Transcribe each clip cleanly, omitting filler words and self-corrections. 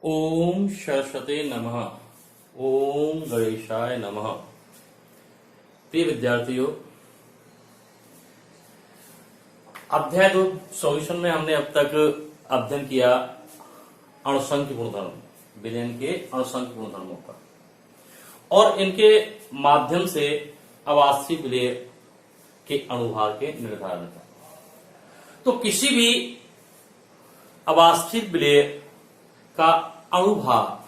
ओम सरस्वते नमः। ओम गणेशाय नमः। प्रिय विद्यार्थियों, अध्याय 2 सॉल्यूशन में हमने अब तक अध्ययन किया अणुसंख्य गुणधर्म, विलयन के अणुसंख्य गुणधर्मों का, और इनके माध्यम से आवासीय विलय के अणुभार के निर्धारण का। तो किसी भी आवासीय विलय का अणुभार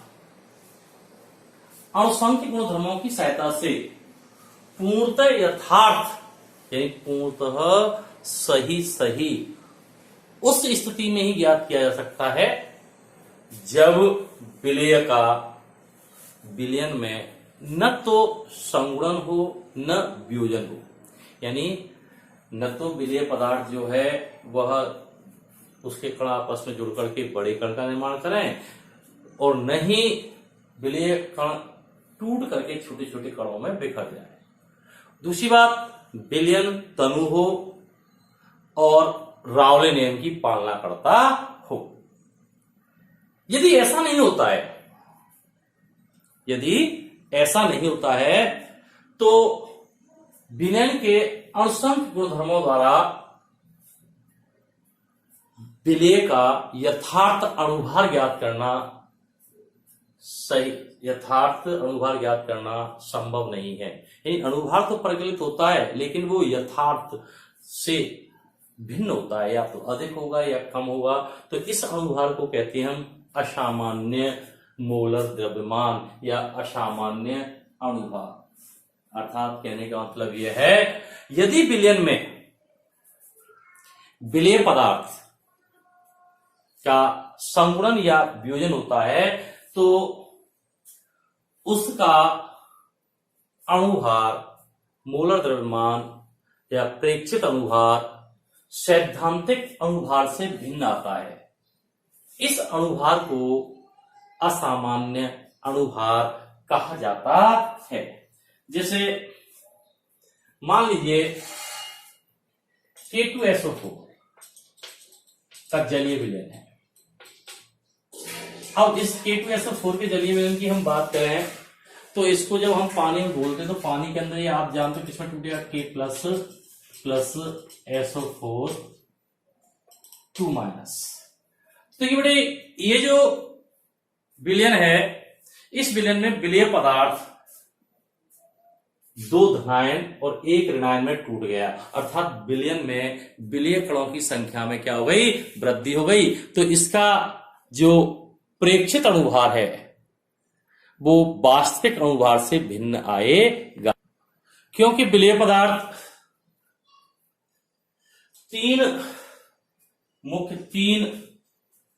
अणुसंख्य गुणधर्मों की सहायता से पूर्णतः यथार्थ यानी पूर्णतः सही उस स्थिति में ही ज्ञात किया जा सकता है जब विलय का विलयन में न तो संगुणन हो न वियोजन हो। यानी न तो विलय पदार्थ जो है वह उसके कण आपस में जुड़ करके बड़े कण का निर्माण करें और न ही विलय कण टूट करके छोटे छोटे कणों में बिखर जाए। दूसरी बात, विलयन तनु हो और रावले नियम की पालना करता हो। यदि ऐसा नहीं होता है तो विलयन के अणुसंख्य गुणधर्मों द्वारा विलय का यथार्थ अणुभार ज्ञात करना संभव नहीं है। यानी अणुभार तो परिकलित होता है लेकिन वो यथार्थ से भिन्न होता है, या तो अधिक होगा या कम होगा। तो इस अणुभार को कहते हैं हम असामान्य मोलर द्रव्यमान या असामान्य अणुभार। अर्थात कहने का मतलब यह है, यदि विलयन में विलय पदार्थ का संगुणन या वियोजन होता है तो उसका अणुभार मोलर द्रव्यमान या प्रेक्षित अणुभार सैद्धांतिक अणुभार से भिन्न आता है। इस अणुभार को असामान्य अणुभार कहा जाता है। जैसे मान लीजिए K2SO4 का जलीय विलयन है। अब इस K2SO4 के जलीय विलयन की हम बात करें तो इसको जब हम पानी में घोलते हैं तो पानी के अंदर ये आप जानते हो किसमें टूटेगा, K प्लस SO4 2 माइनस। तो ये जो विलयन है, इस विलयन में विलय पदार्थ 2 धनायन और 1 ऋणायन में टूट गया, अर्थात विलयन में विलय कणों की संख्या में क्या हो गई, वृद्धि हो गई। तो इसका जो प्रेक्षित अणुभार है वो वास्तविक अणुभार से भिन्न आएगा, क्योंकि विलय पदार्थ 3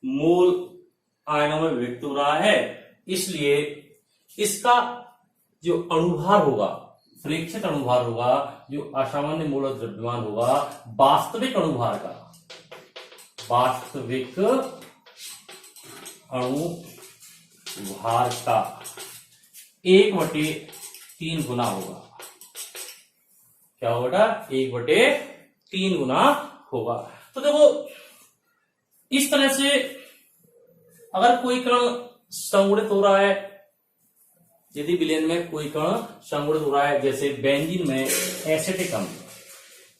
मूल आयनों में विभक्त हो रहा है। इसलिए इसका जो अणुभार होगा, प्रेक्षित अणुभार होगा, जो असामान्य मोलर द्रव्यमान होगा, वास्तविक अणुभार का, वास्तविक अणुभार का 1/3 गुना होगा। क्या होगा, 1/3 गुना होगा। तो देखो, इस तरह से अगर कोई कण संगुणित हो रहा है, यदि विलयन में कोई कण संगुणित हो रहा है, जैसे बेंजीन में एसिटिक अम्ल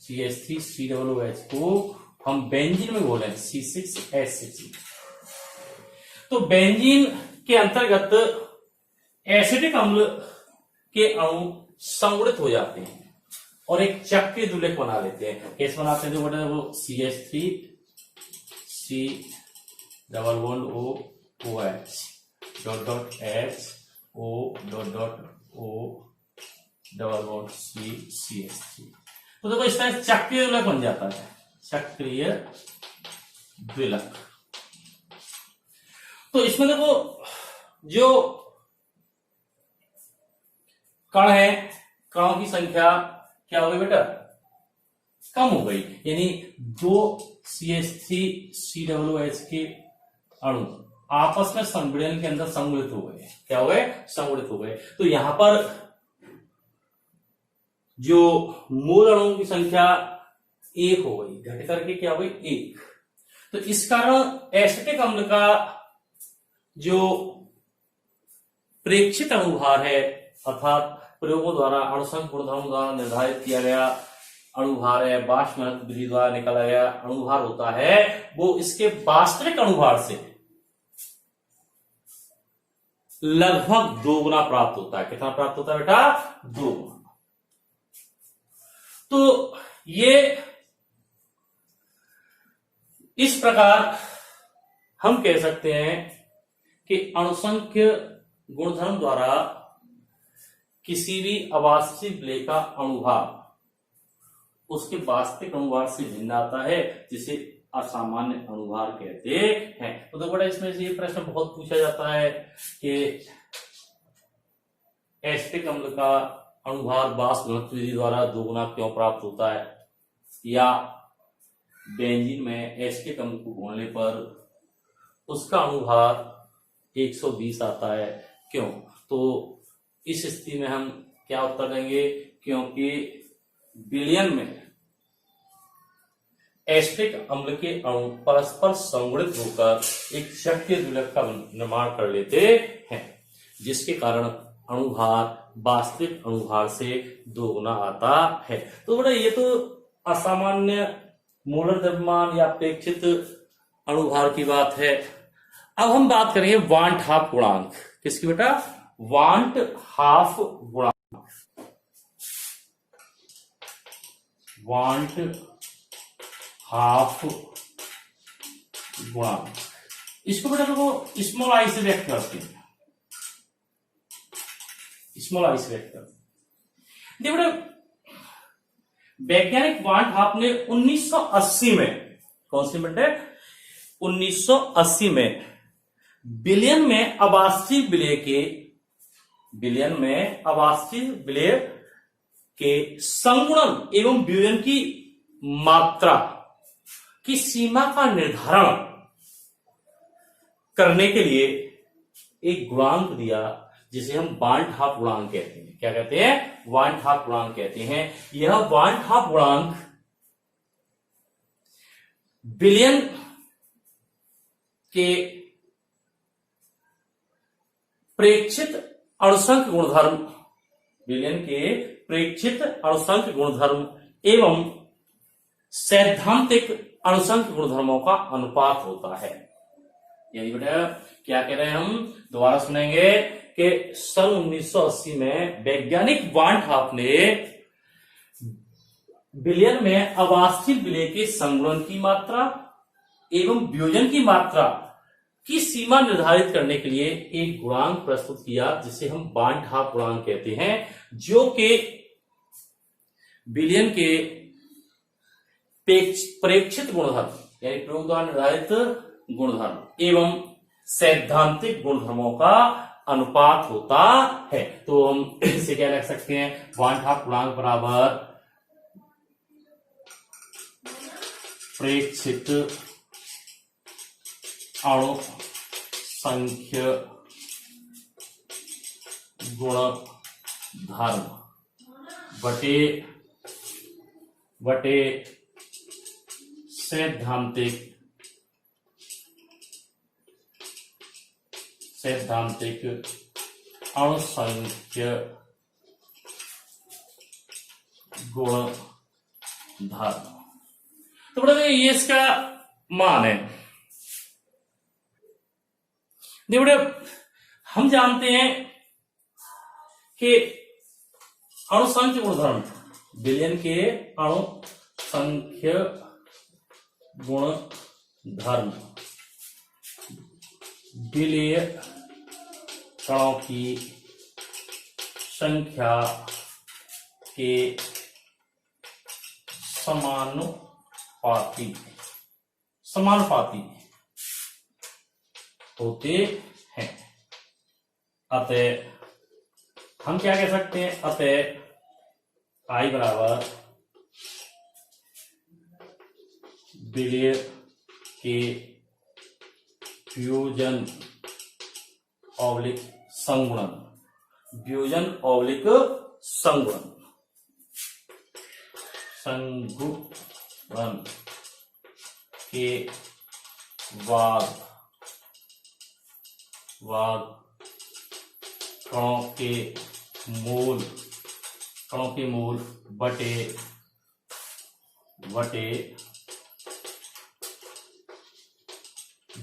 CH3COOH को हम बेंजीन में बोले C6H6। तो बेंजीन के अंतर्गत एसिटिक अम्ल के अणु संगुणित हो जाते हैं और एक चक्रीय द्विलक बना लेते हैं। कैसे बनाते हैं, जो बटा वो CH3COOH .O.CH3। तो देखो इस तरह चक्रीय द्विलक बन जाता है, चक्रीय द्विलक। तो इसमें देखो जो कण है, कणों की संख्या क्या हो गई बेटा, कम हो गई। यानी 2 CH3COOH के अणु आपस में संविलयन के अंदर संगुणित हो गए। क्या हो गए, संगुणित हो गए। तो यहां पर जो मूल अणुओं की संख्या 1 हो गई, घट करके क्या हो गई, 1। तो इस कारण एसिटिक अम्ल का जो प्रेक्षित अणुभार है अर्थात प्रयोगों द्वारा अणुसंघ गुणधर्म द्वारा निर्धारित किया गया अणुभार है, बाष्प घनत्व विधि द्वारा निकाला गया अणुभार होता है, वो इसके वास्तविक अणुभार से लगभग 2 गुना प्राप्त होता है। कितना प्राप्त होता है बेटा? 2 गुना। तो ये इस प्रकार हम कह सकते हैं कि अणुसंख्य गुणधर्म द्वारा किसी भी आवासीय विलेय का अणुभार उसके वास्तविक अणुभार से भिन्न आता है, जिसे असामान्य अणुभार कहते हैं। तो बड़ा इसमें से ये प्रश्न बहुत पूछा जाता है कि एसिटिक अम्ल का अणुभार बाष्प घनत्व विधि द्वारा 2 गुना क्यों प्राप्त होता है, या बेंजीन में एसिटिक अम्ल को घोलने पर उसका अणुभार 120 आता है, क्यों? तो इस स्थिति में हम क्या उत्तर देंगे? क्योंकि विलयन में एसिटिक अम्ल के अणु परस्पर संगुणित होकर एक शक्ति द्विलक का निर्माण कर लेते हैं, जिसके कारण अणुभार वास्तविक अणुभार से 2 गुना आता है। तो बड़ा ये तो असामान्य मोलर द्रव्यमान या अपेक्षित अणुभार की बात है। अब हम बात करेंगे वांट हाफ गुणांक। किसकी बेटा? वांट हाफ गुणांक। वांट हाफ गुणांक, इसको बेटा देखो स्मॉल आई से व्यक्त करते हैं, स्मॉल आई से व्यक्त करते हैं। देखो बेटा, वैज्ञानिक वांट हाफ ने 1980 में, कौन सी मिनट है? 1980 में विलयन में आवासीय विलय के संगुणन एवं विलयन की मात्रा की सीमा का निर्धारण करने के लिए एक गुणांक दिया, जिसे हम वांट हाफ गुणांक कहते हैं। क्या कहते हैं? वांट हाफ गुणांक कहते हैं। यह वांट हाफ गुणांक विलयन के प्रेक्षित अणुसंख्य गुणधर्म, विलयन के प्रेक्षित अणुसंख्य गुणधर्म एवं सैद्धांतिक अणुसंख्य गुणधर्मों का अनुपात होता है। यानी बेटा क्या कह रहे हैं हम? दोबारा सुनेंगे कि सन 1980 में वैज्ञानिक वांट हाफ ने विलयन में आवासीय विलय के संगुणन की मात्रा एवं वियोजन की मात्रा की सीमा निर्धारित करने के लिए एक गुणांक प्रस्तुत किया, जिसे हम वांट हाफ गुणांक कहते हैं, जो कि विलयन के प्रेक्षित गुणधर्म यानी प्रयोग द्वारा निर्धारित गुणधर्म एवं सैद्धांतिक गुणधर्मों का अनुपात होता है। तो हम इसे क्या लिख सकते हैं? वांट हाफ गुणांक बराबर प्रेक्षित अणु संख्य गुणधर्म बटे सैद्धांतिक अणुसंख्य गुणधर्म। तो बड़ा ये इसका मान है। देखो हम जानते हैं कि अणुसंख्य गुणधर्म, विलयन के अणुसंख्य गुणधर्म विलय कणों की संख्या के समानुपाती होते हैं। अतः हम क्या कह सकते हैं? अतः आई बराबर विलय के वियोजन ऑब्लिक संगुणन, वियोजन ऑब्लिक संगुणन के बाद भाग कणों के मूल बटे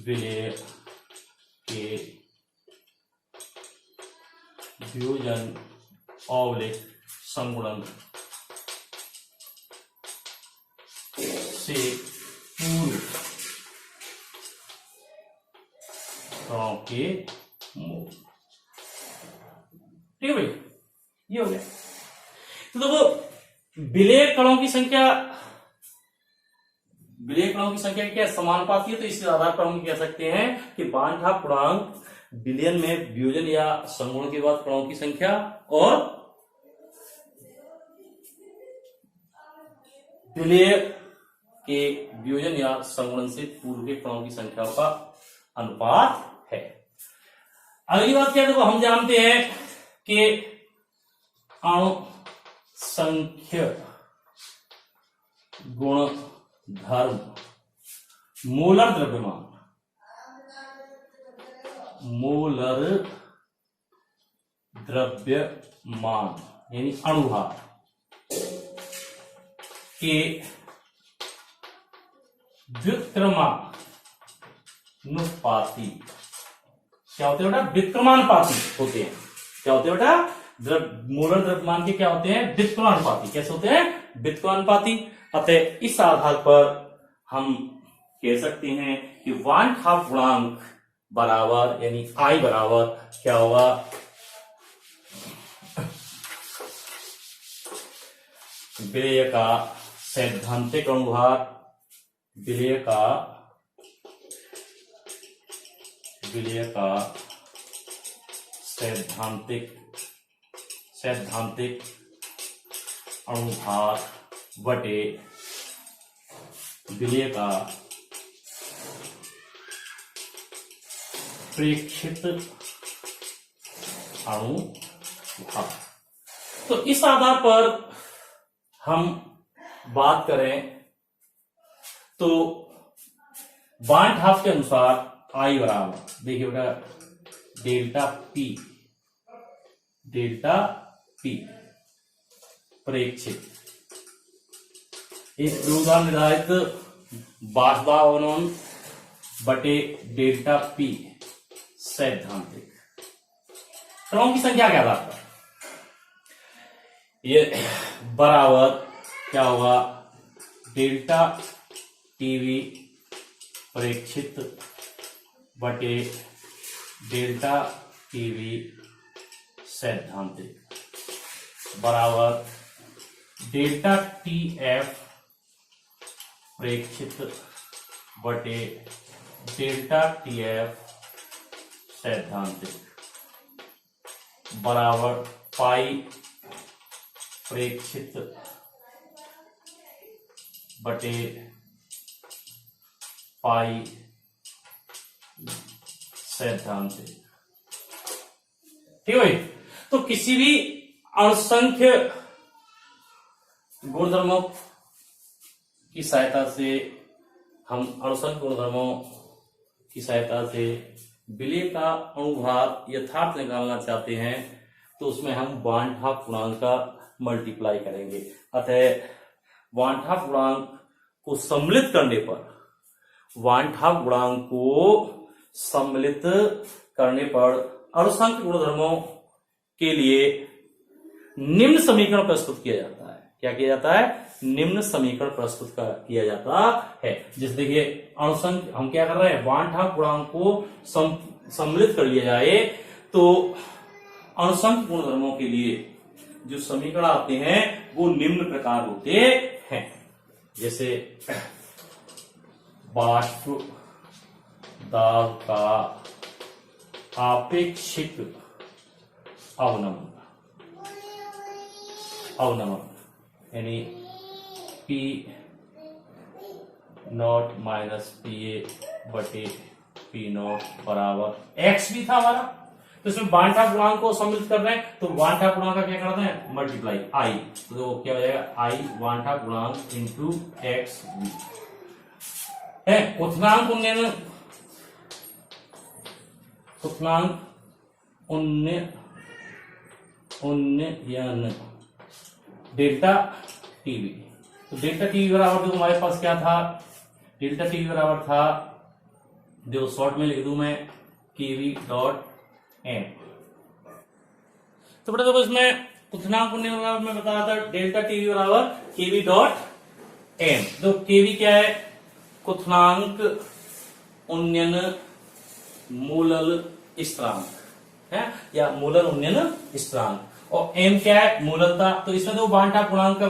विलेय के वियोजन / संगुणन से पूर्व कणों के मूल। ठीक है भाई, ये हो गया। तो देखो विलेय कणों की संख्या क्या समानुपाती है, तो इस आधार पर हम कह सकते हैं कि बांठ पूर्णांक विलयन में वियोजन या संगुणन के बाद कणों की संख्या और विलेय के वियोजन या संगुणन से पूर्व के कणों की संख्या का अनुपात है। अगली बात क्या है, देखो हम जानते हैं कि अणु संख्य गुणधर्म मोलर द्रव्यमान यानी अणुभार के व्युत्क्रमानुपाती क्या होते हैं बेटा? व्युत्क्रमानुपाती होते हैं। क्या होते हैं बेटा? मोलर द्रव्यमान के क्या होते हैं? व्युत्क्रमानुपाती। कैसे होते हैं? व्युत्क्रमानुपाती। अतः इस आधार पर हम कह सकते हैं कि वांट हाफ गुणांक बराबर यानी आई बराबर क्या होगा? विलेय का सैद्धांतिक अणुभार सैद्धांतिक अणुभार बटे विलेय का प्रेक्षित अणुभार। तो इस आधार पर हम बात करें तो बांट हाफ के अनुसार आई बराबर देखिए बेटा डेल्टा पी प्रेक्षित इस द्वारा निर्धारित बाष्पावरण बटे डेल्टा पी सैद्धांतिक कणों की संख्या क्या था? ये बराबर क्या होगा? डेल्टा टीवी प्रेक्षित बटे डेल्टा टीवी सैद्धांतिक बराबर डेल्टा टी एफ प्रेक्षित बटे डेल्टा टी एफ सैद्धांतिक बराबर पाई प्रेक्षित बटे पाई सैद्धांतिक। ठीक है भाई, तो किसी भी अणुसंख्य गुणधर्मों की सहायता से हम अणुसंख्य गुणधर्मों की सहायता से विलेय का अणुभार यथार्थ निकालना चाहते हैं तो उसमें हम वांठा पूर्णांक का मल्टीप्लाई करेंगे। अतः वांठा पूर्णांक को सम्मिलित करने पर अणुसंख्य गुणधर्मों के लिए निम्न समीकरण प्रस्तुत किया जाता है। क्या किया जाता है? निम्न समीकरण प्रस्तुत किया जाता है। जैसे देखिए अणुसंख्य हम क्या कर रहे हैं? वांठा पूर्णांक को सम्मिलित कर लिया जाए तो अणुसंख्य गुणधर्मों के लिए जो समीकरण आते हैं वो निम्न प्रकार होते हैं। जैसे बाष्प दाब का आपेक्षिक अवनमन यानी P not minus P A बटे पी नॉट बराबर एक्स भी था हमारा, तो इसमें वांठा गुणांक को सम्मिलित कर रहे हैं तो वांठा गुणांक का क्या करते हैं? मल्टीप्लाई आई, तो क्या हो जाएगा? आई वांठा गुणांक इंटू एक्स बी है। क्वथनांक क्वथनांक उन्नयन डेल्टा टीवी। तो डेल्टा टीवी बराबर देखो हमारे पास क्या था, डेल्टा टीवी बराबर था, देखो शॉर्ट में लिख दूं मैं केवी डॉट एम। तो बेटा देखो इसमें क्वथनांक उन्नयन में बताया था डेल्टा टीवी बराबर केवी डॉट एम। तो केवी क्या है, क्वथनांक उन्नयन मूलल स्थिरांक है या मूलल उन्नयन स्थिरांक, और एम क्या है, मूललता। तो इसमें तो बांटा पूर्णांक का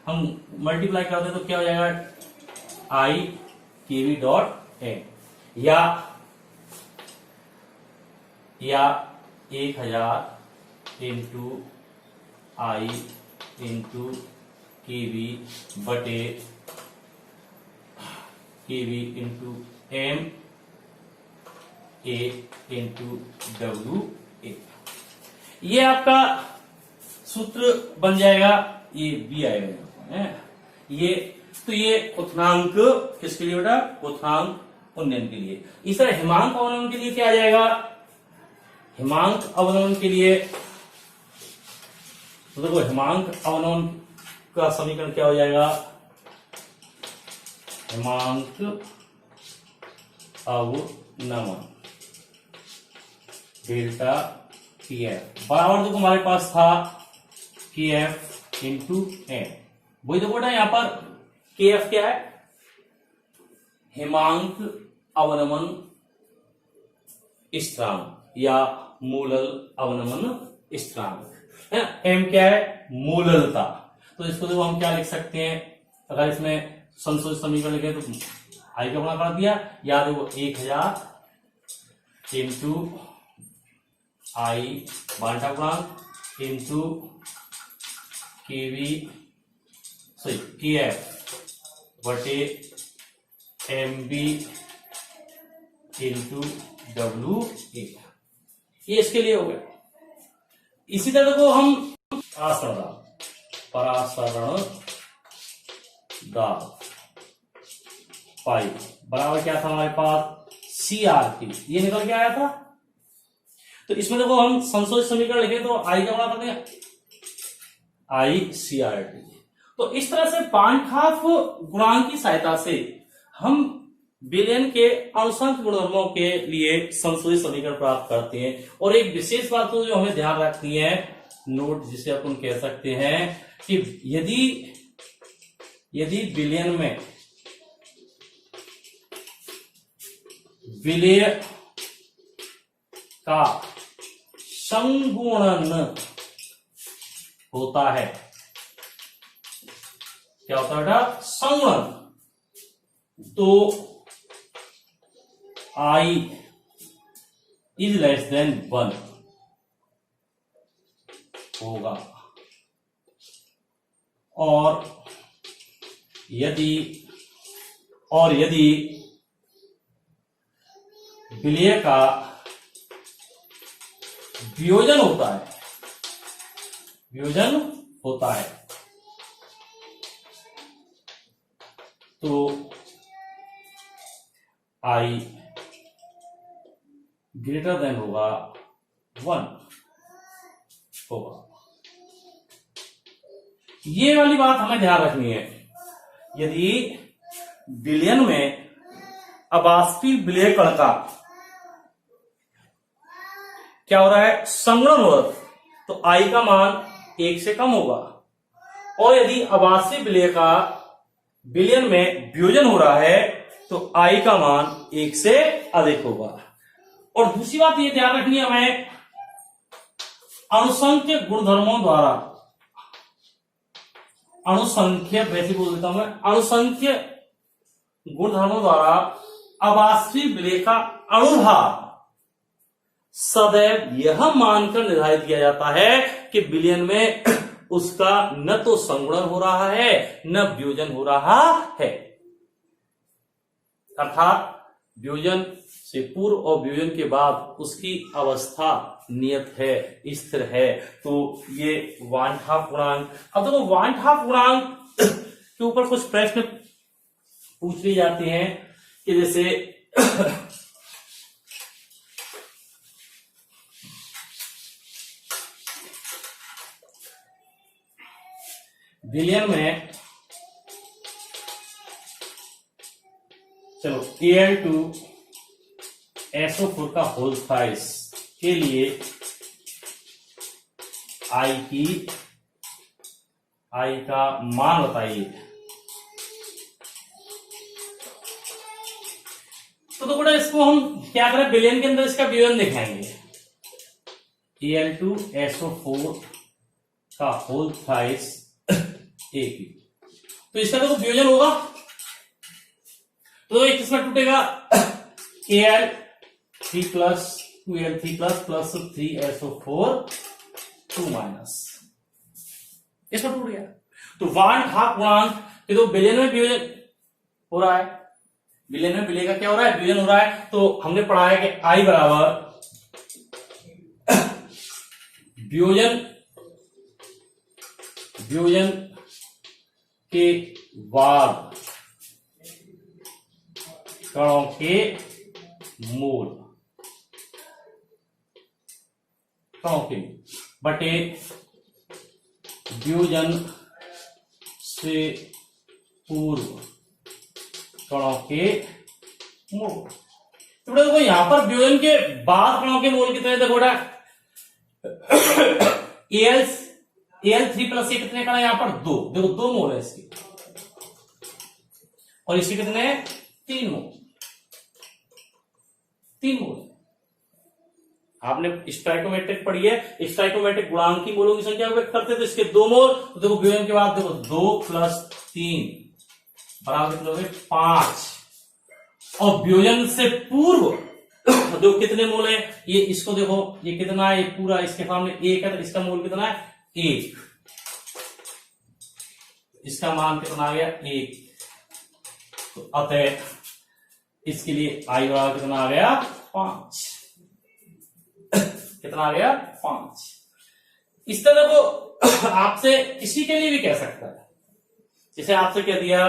हम मल्टीप्लाई करते हैं तो क्या हो जाएगा आई केवी डॉट एम, या 1000 इंटू आई इंटू केवी बटे KV into M A into W A. ये आपका सूत्र बन जाएगा, ये बी आएगा है ये। तो ये क्वथनांक किसके लिए बेटा, क्वथनांक उन्नयन के लिए। इस तरह हिमांक अवनमन के लिए क्या आ जाएगा, हिमांक अवनमन के लिए तो देखो हिमांक अवनमन का समीकरण क्या हो जाएगा, हिमांक अवनमन डेल्टा पी एफ बराबर देखो हमारे पास था के एफ इंटू एम। वही देखो बेटा यहां पर के एफ क्या है, हिमांक अवनमन स्थिरांक या मूलल अवनमन स्थिरांक है। एम क्या है, मूललता। तो इसको देखो हम क्या लिख सकते हैं, अगर इसमें संशोधित समीकरण लिखे तो आई का गुणा कर दिया, या देखो 1000 इंटू आई बांटा गुणांक into KV sorry K F बटे M B into W A. ये इसके लिए हो गया। इसी तरह को हम परासरण दाब पाई बराबर क्या था हमारे पास CRT, ये निकल के आया था। तो इसमें देखो हम संशोधित समीकरण लिखे तो आई का बड़ा करते हैं ICRT। तो इस तरह से पांचहाफ गुणांक की सहायता से हम विलयन के अनुसंख्य गुणधर्मों के लिए संशोधित समीकरण प्राप्त करते हैं। और एक विशेष बात तो जो हमें ध्यान रखनी है, नोट जिसे अपन कह सकते हैं कि यदि विलयन में विलेय का संगुणन होता है, क्या होता है बेटा, संगुणन, तो I इज लेस देन 1 होगा। और यदि विलेय का वियोजन होता है तो I ग्रेटर देन होगा 1 होगा। ये वाली बात हमें ध्यान रखनी है। यदि विलयन में अबाष्पीय विलेय कण का क्या हो रहा है, संगुणन हो रहा है, तो I का मान 1 से कम होगा। और यदि अबाष्पीय विलेय का विलयन में वियोजन हो रहा है तो I का मान 1 से अधिक होगा। और दूसरी बात ये ध्यान रखनी है हमें, अनुसंख्य गुणधर्मों द्वारा, अनुसंख्य वैसे बोल देता हूं मैं, अनुसंख्य गुणधर्मों द्वारा अबाष्पीय विलेय का अणुभार सदैव यह मानकर निर्धारित किया जाता है कि विलयन में उसका न तो संगुणन हो रहा है न वियोजन हो रहा है। अर्थात वियोजन से पूर्व और वियोजन के बाद उसकी अवस्था नियत है, स्थिर है। तो ये वांछाप गुणांक। अब देखो वांछाप गुणांक के ऊपर कुछ प्रश्न पूछ लिए जाते हैं कि जैसे बिलियन में चलो Al2SO4 का होल साइज के लिए आई का मान बताइए। तो बेटा इसको हम क्या करें, बिलियन के अंदर इसका विवरण दिखाएंगे। Al2SO4 का होल साइज एक, तो इसका देखो वियोजन होगा, तो एक किसमें टूटेगा, Al3 plus 2Al3 plus plus 3SO4 2 minus, इसमें टूट गया। तो 1/2 गुणांक, ये तो बिलियन में वियोजन हो रहा है, बिलियन में बिलियन का क्या हो रहा है, वियोजन हो रहा है। तो हमने पढ़ा है कि आई बराबर वियोजन के बाद कणों के मोल, बटे वियोजन से पूर्व कणों के मोल। तो देखो यहां पर वियोजन के बाद कणों के मोल कितने, देखो Al3 प्लस ये कितने कण है यहां पर, 2, देखो 2 मोल है इसके, और इसके कितने 3 मोल, 3 मोल। आपने स्टोइकोमेट्रिक पढ़ी है, स्टोइकोमेट्रिक गुणांक की मोलों की संख्या व्यक्त करते, तो इसके 2 मोल, तो देखो वियोजन के बाद देखो 2 प्लस 3 बराबर कितने हो गए 5, और वियोजन से पूर्व देखो कितने मोल है, ये इसको देखो ये कितना है, ये पूरा इसके सामने 1 है, तो इसका मोल कितना है 1, इसका मान कितना आ गया 1, तो अतः इसके लिए आई बराबर कितना आ गया 5, कितना आ गया 5। इस तरह को आपसे इसी के लिए भी कह सकता है, जैसे आपसे कह दिया,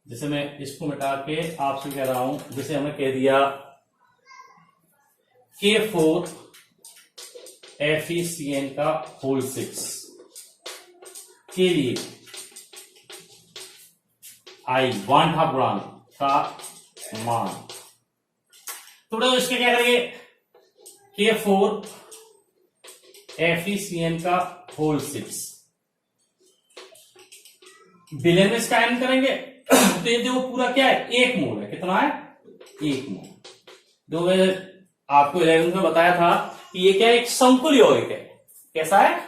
जैसे मैं इसको मिटा के आपसे कह रहा हूं, जैसे हमें कह दिया K4 FeCN का होल 6 के लिए आई 1/2 गुणांक का मान, तो इसके क्या करेंगे, K4 FeCN का होल 6 बिलियन में इसका n करेंगे, तो ये देखो पूरा क्या है 1 मोल है, कितना है 1 मोल। जो मैं आपको 11th में बताया था कि ये क्या है, एक संकुल यौगिक है, कैसा है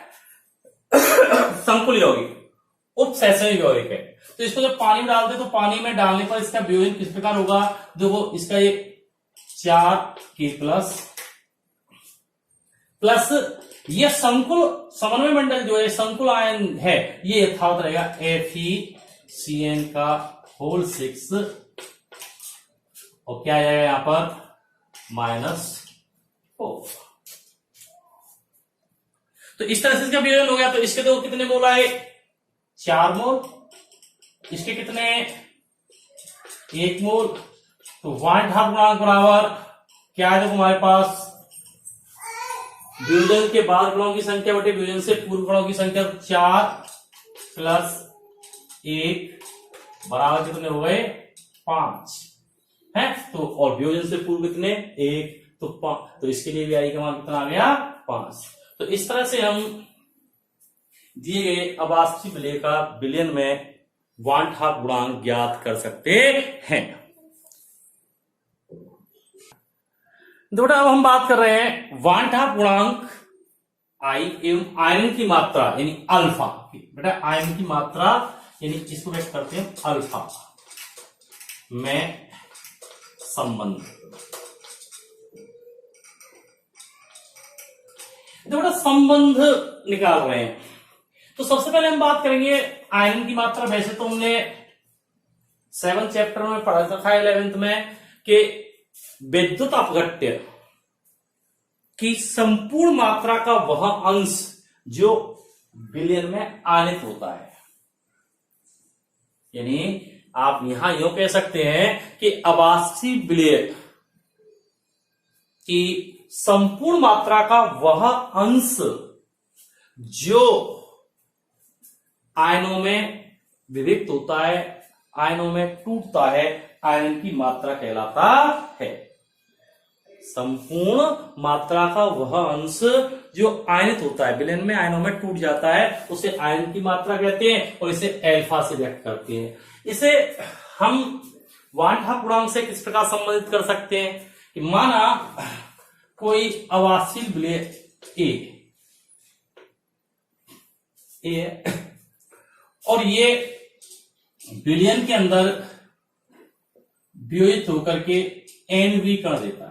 संकुल यौगिक, उपसैचनिक यौगिक है। तो इसको जब पानी में डालते तो पानी में डालने पर इसका वियोजन किस प्रकार होगा, देखो इसका ये 4K प्लस ये संकुल समन्वय मंडल जो है, संकुल आयन है, ये यथावत रहेगा FeCN का होल 6, और क्या आ जाएगा यहां पर -4। तो इस तरह से इसका वियोजन हो गया। तो इसके तो कितने मोल आए 4 मोल, इसके कितने 1 मोल, तो 1/2 गुणांक बराबर क्या है, देखो हमारे पास वियोजन के बाद कणों की संख्या बटे वियोजन से पूर्व कणों की संख्या, 4 प्लस 1 बराबर कितने हो गए 5 है, तो और वियोजन से पूर्व कितने 1, तो 5, तो इसके लिए भी आई का मान कितना आ गया 5। तो इस तरह से हम दिए गए अवास्तविक विलेय का बिलियन में 1/2 गुणांक ज्ञात कर सकते हैं। बेटा अब हम बात कर रहे हैं 1/2 गुणांक आई एवं आयरन की मात्रा यानी अल्फा की। बेटा आयरन की मात्रा यानी इसको व्यक्त करते हैं अल्फा में संबंध। तो बेटा संबंध निकाल रहे हैं, तो सबसे पहले हम बात करेंगे आयरन की मात्रा। वैसे तो हमने 7th चैप्टर में पढ़ा था 11th में कि विद्युत अपघट्य की संपूर्ण मात्रा का वह अंश जो बिलियन में आनित होता है, यानी आप यहां यूं कह सकते हैं कि अवास्तविक विलेय की संपूर्ण मात्रा का वह अंश जो आयनों में विभक्त होता है, आयनों में टूटता है, आयन की मात्रा कहलाता है। संपूर्ण मात्रा का वह अंश जो आयनित होता है, विलयन में आयनों में टूट जाता है, उसे आयन की मात्रा कहते हैं और इसे एल्फा से व्यक्त करते हैं। इसे हम वांठा पूर्णांक से किस प्रकार संबंधित कर सकते हैं कि माना कोई अवाशील विलय ए और ये विलयन के अंदर वियोजित होकर के एनवी कण देता है।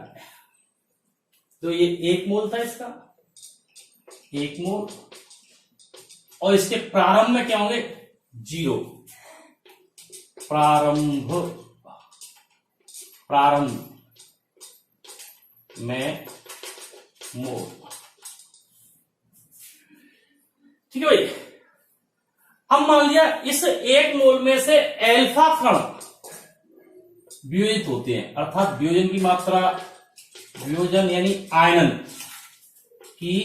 तो ये 1 मोल था इसका, 1 मोल, और इसके प्रारंभ में क्या होंगे 0, प्रारंभ में मोल। ठीक है भाई। अब मान लिया इस 1 मोल में से एल्फा कण वियोजित होते हैं, अर्थात वियोजन की मात्रा, वियोजन यानी आयनन की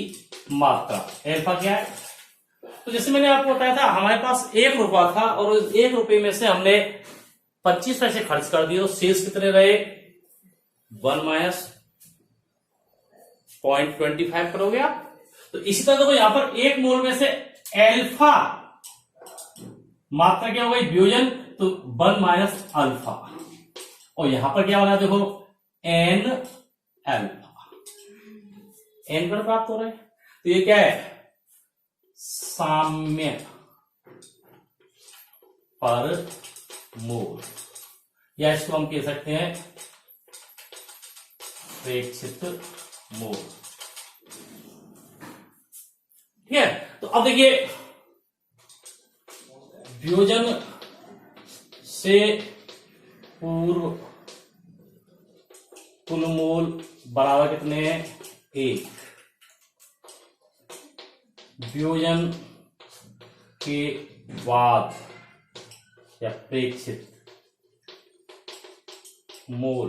मात्रा एल्फा क्या है। तो जैसे मैंने आपको बताया था, हमारे पास 1 रुपया था और उस 1 रुपये में से हमने 25 पैसे खर्च कर दिए, तो शेष कितने रहे 1 माइनस 0.25 करोगे आप। तो इसी तरह देखो यहां पर 1 मोल में से एल्फा मात्रा क्या हो गई वियोजन, तो 1 माइनस अल्फा, और यहां पर क्या बना देखो एन एल्फा, एन पर प्राप्त हो रहा है। तो ये क्या है साम्य पर मोल, या इसको हम कह सकते हैं प्रेक्षित मोल। ठीक है। तो अब देखिए वियोजन से पूर्व कुल मोल बराबर कितने हैं 1, वियोजन के बाद या प्रेक्षित मोल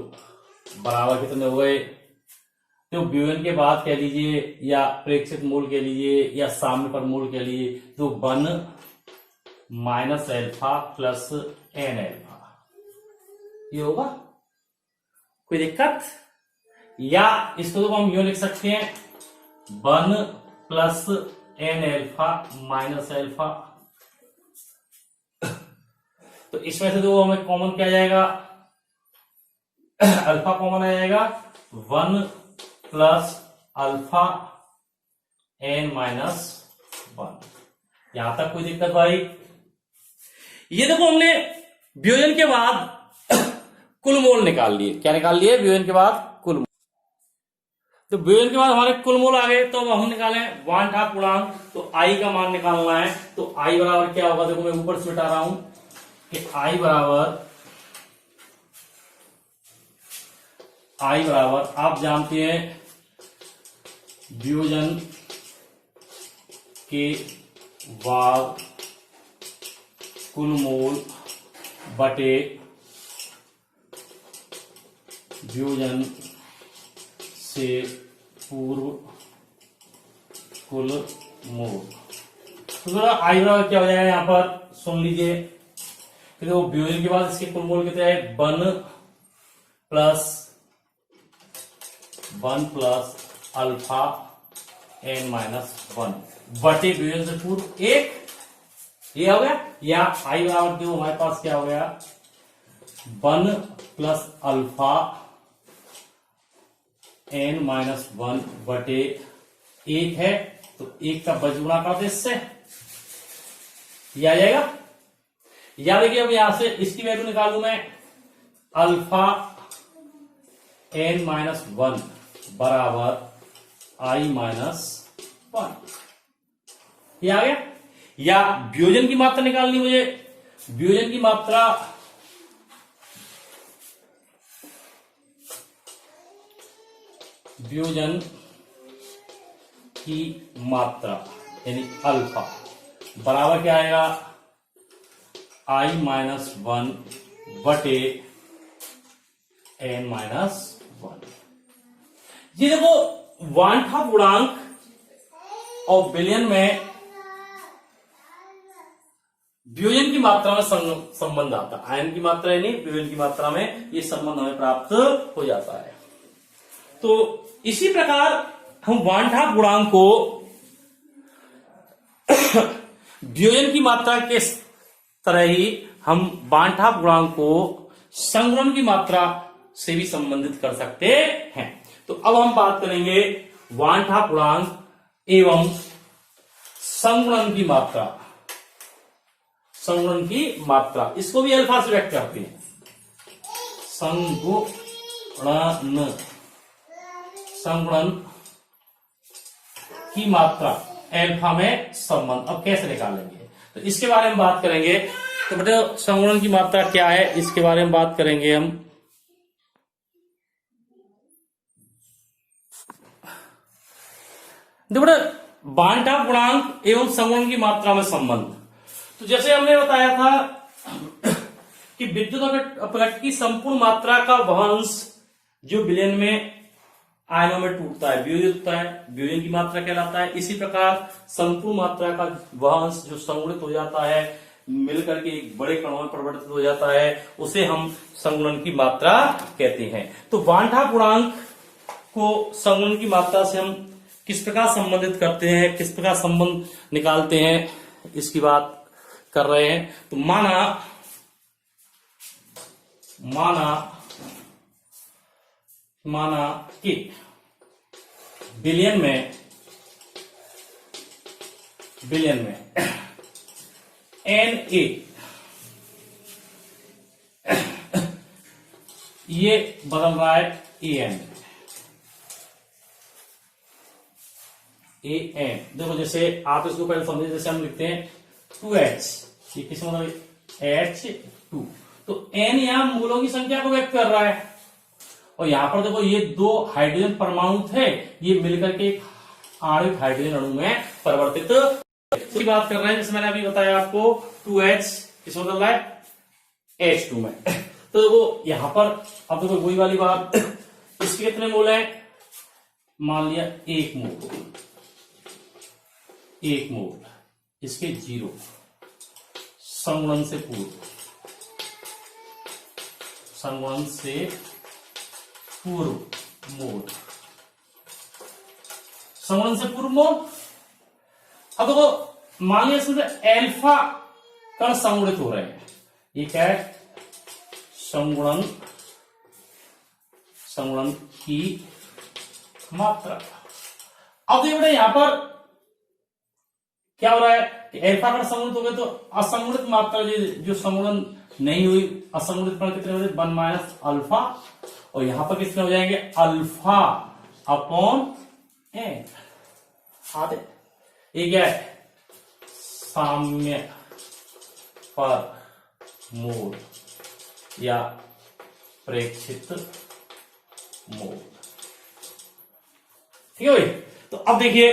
बराबर कितने हो गए, तो वियोजन के बाद कह लीजिए या प्रेक्षित मोल कह लीजिए या साम्य पर मोल कह लीजिए, तो 1 minus alpha plus N alpha, ये होगा। कोई दिक्कत? या इसको तो हम यूं लिख सकते हैं 1 plus N alpha minus alpha. तो इसमें से तो हमें कॉमन क्या जाएगा, अल्फा कॉमन आ जाएगा, 1 प्लस अल्फा एन माइनस 1। यहां तक कोई दिक्कत भाई? ये देखो हमने वियोजन के बाद कुल मोल निकाल लिए। क्या निकाल लिए? वियोजन के बाद कुल मोल। तो वियोजन के बाद हमारे कुल मोल आ गए, तो अब हम निकालें वांठा पूर्णांक। तो आई का मान निकालना है। तो आई बराबर क्या होगा, देखो मैं ऊपर से मिटा रहा हूं कि आई बराबर आप जानते हैं वियोजन के बाद कुल मोल बटे वियोजन से पूर्व कुल मोल। तो जरा आई बराबर क्या हो जाएगा, यहां पर सुन लीजिए कि वो वियोजन के बाद इसके कुल मोल कितने हैं, 1 प्लस अल्फा एन माइनस 1 बटे वियोजन से पूर्व 1, ये हो गया। या आई बराबर जो हमारे पास क्या हो गया, 1 प्लस अल्फा एन माइनस 1 बटे 1 है, तो 1 का बजगुणा कर दे इससे, ये आ जाएगा। या देखिए अब यहां से इसकी वैल्यू निकालू मैं, अल्फा एन माइनस 1 बराबर आई माइनस 1, ये आ गया। या वियोजन की मात्रा निकालनी मुझे, वियोजन की मात्रा वियोजन की मात्रा यानी अल्फा बराबर क्या आएगा, आई माइनस 1 बटे एन माइनस 1। ये देखो वांठा पूर्णांक और विलयन में वियोजन की मात्रा में संबंध आता है। आयन की मात्रा यानी वियोजन की मात्रा में ये संबंध हमें प्राप्त हो जाता है। तो इसी प्रकार हम वांठाप गुणांक को वियोजन की मात्रा के तरह ही हम वांठाप गुणांक को संगुणन की मात्रा से भी संबंधित कर सकते हैं। तो अब हम बात करेंगे वांठाप गुणांक एवं संगुणन की मात्रा। संगुणन की मात्रा, इसको भी अल्फा से व्यक्त करते हैं। संगुणन की मात्रा अल्फा में संबंध अब कैसे निकालेंगे, तो इसके बारे में बात करेंगे। तो बेटा संगुणन की मात्रा क्या है, इसके बारे में बात करेंगे हम। देखो बेटा वांठाप गुणांक एवं संगुणन की मात्रा में संबंध, तो जैसे हमने बताया था कि विद्युत अपघट्ट की संपूर्ण मात्रा का वह अंश जो विलयन में आयनों में टूटता है वियोजित होता है, वियोजन की मात्रा कहलाता है। इसी प्रकार संपूर्ण मात्रा का वह अंश जो संगुणित हो जाता है, मिलकर के एक बड़े कणों में परिवर्तित हो जाता है, उसे हम संगुणन की मात्रा कहते हैं। तो वांठाप गुणांक को संगुणन की मात्रा से हम किस प्रकार संबंधित करते हैं, किस प्रकार संबंध निकालते हैं, इसकी बात कर रहे हैं। तो माना कि विलयन में Na ये बदल रहा है An। देखो जैसे आप इसको पहले समझे, जैसे हम लिखते हैं 2H, ये किस मतलब H2, तो N यहां मूलों की संख्या को व्यक्त कर रहा है, और यहां पर देखो ये दो हाइड्रोजन परमाणु थे, ये मिलकर के एक आणविक हाइड्रोजन अणु में परिवर्तित की बात कर रहे हैं। जैसे मैंने अभी बताया आपको 2H किस बदल रहा है H2 में। तो देखो यहां पर अब देखो वही वाली बात, इसके कितने मोल है, मान लिया 1 मोल, इसके 0 संगुणन से पूर्व मोल, संगुणन से पूर्व मोल। अब देखो मान लिया इसमें अल्फा कण संगुणित हो रहे हैं, ये क्या है संगुणन की मात्रा। अब देखिए यहां पर क्या हो रहा है कि अल्फा कण संगुणित हो गए, तो असंगुणित मात्रा जो संगुणन नहीं हुई, असंगुणित कण कितने हो जाए 1 माइनस अल्फा, और यहां पर कितने हो जाएंगे अल्फा अपॉन एन आते। ये क्या है साम्य पर मोल या प्रेक्षित मोल, ठीक है भाई। तो अब देखिए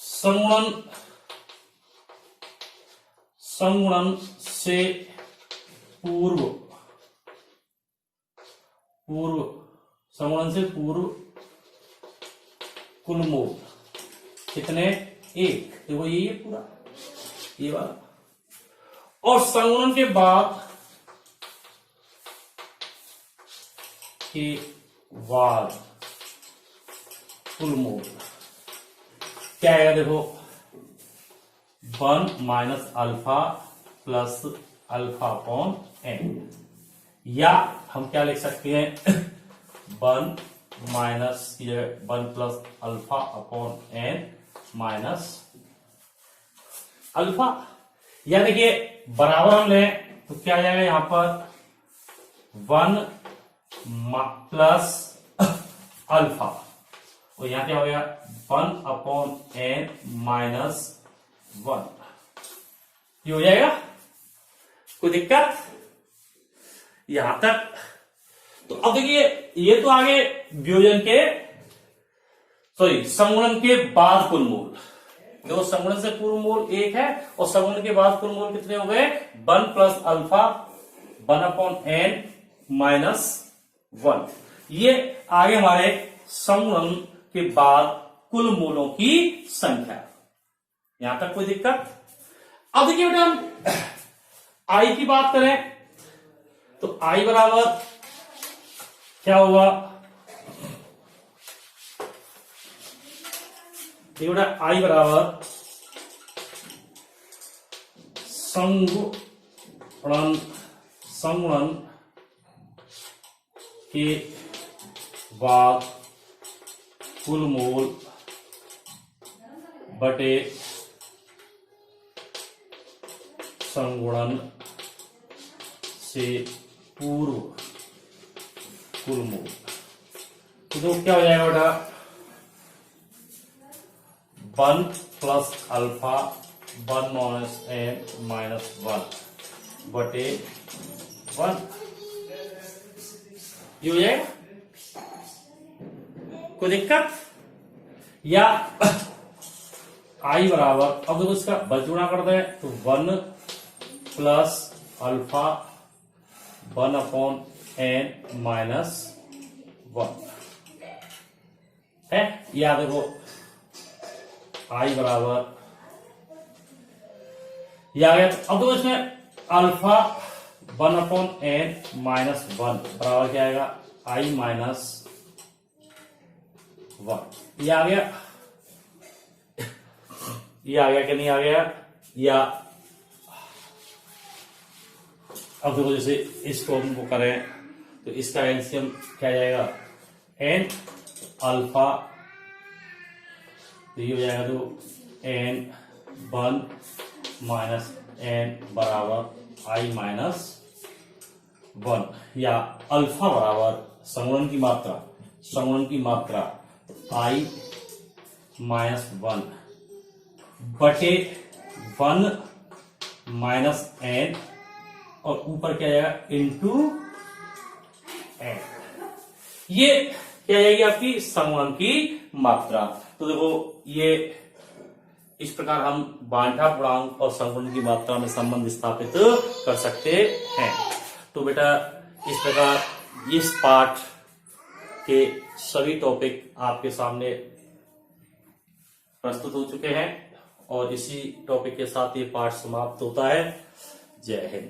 संगुणन से पूर्व कुल मोल कितने 1, देखो ये पूरा ये वाला, और संगुणन के बाद कुल मोल क्या है, देखो 1 minus alpha plus alpha upon N, या हम क्या लिख सकते हैं 1 minus 1 plus alpha upon N minus alpha, या देखिए बराबर हम लें तो क्या आ जाएगा यहां पर 1 प्लस अल्फा, और यहां क्या हो गया 1 अपॉन एन माइनस 1, ये हो जाएगा। कोई दिक्कत यहां तक? तो अब देखिए ये तो आगे वियोजन के संगुणन के बाद कुल मोल, देखो संगुणन से पूर्व मोल 1 है, और संगुणन के बाद कुल मोल कितने हो गए 1 plus alpha 1 upon N minus 1। ये आगे हमारे संगुणन के बाद कुल मूलों की संख्या। यहां तक कोई दिक्कत? अब देखिए बेटा, हम आई की बात करें तो आई बराबर क्या होगा? देखिए बेटा, आई बराबर संगुणन के बाद कुल मूल बटे संगुणन से पूर्व कुल मूल। तो क्या हो जाएगा बेटा? 1 plus alpha 1 minus N minus 1 बटे 1। ये हो जाएगा? कोई दिक्कत? या आई बराबर, अब देखो इसका बचगुणा कर दें तो 1 plus alpha 1 upon N minus 1 है। या देखो आई बराबर ये आ गया। अब देखो इसमें अल्फा 1 अपॉन एन माइनस 1 बराबर क्या आएगा? आई माइनस 1। ये आ गया? ये आ गया कि नहीं आ गया? या अब देखो जैसे इसको हम वो करें तो इसका एलसीएम क्या जाएगा? एन अल्फा, तो ये हो जाएगा तो एन 1 माइनस एन बराबर आई माइनस 1। या अल्फा बराबर संगुणन की मात्रा आई माइनस 1 बटे 1 माइनस एन और ऊपर क्या जाएगा? Into N. ये क्या जाएगी? आपकी संगुणन की मात्रा। तो देखो ये इस प्रकार हम बांटा पूर्णांक और संगुणन की मात्रा में संबंध स्थापित कर सकते हैं। तो बेटा इस प्रकार इस पाठ के सभी टॉपिक आपके सामने प्रस्तुत हो चुके हैं और इसी टॉपिक के साथ ये पाठ समाप्त होता है। जय हिंद।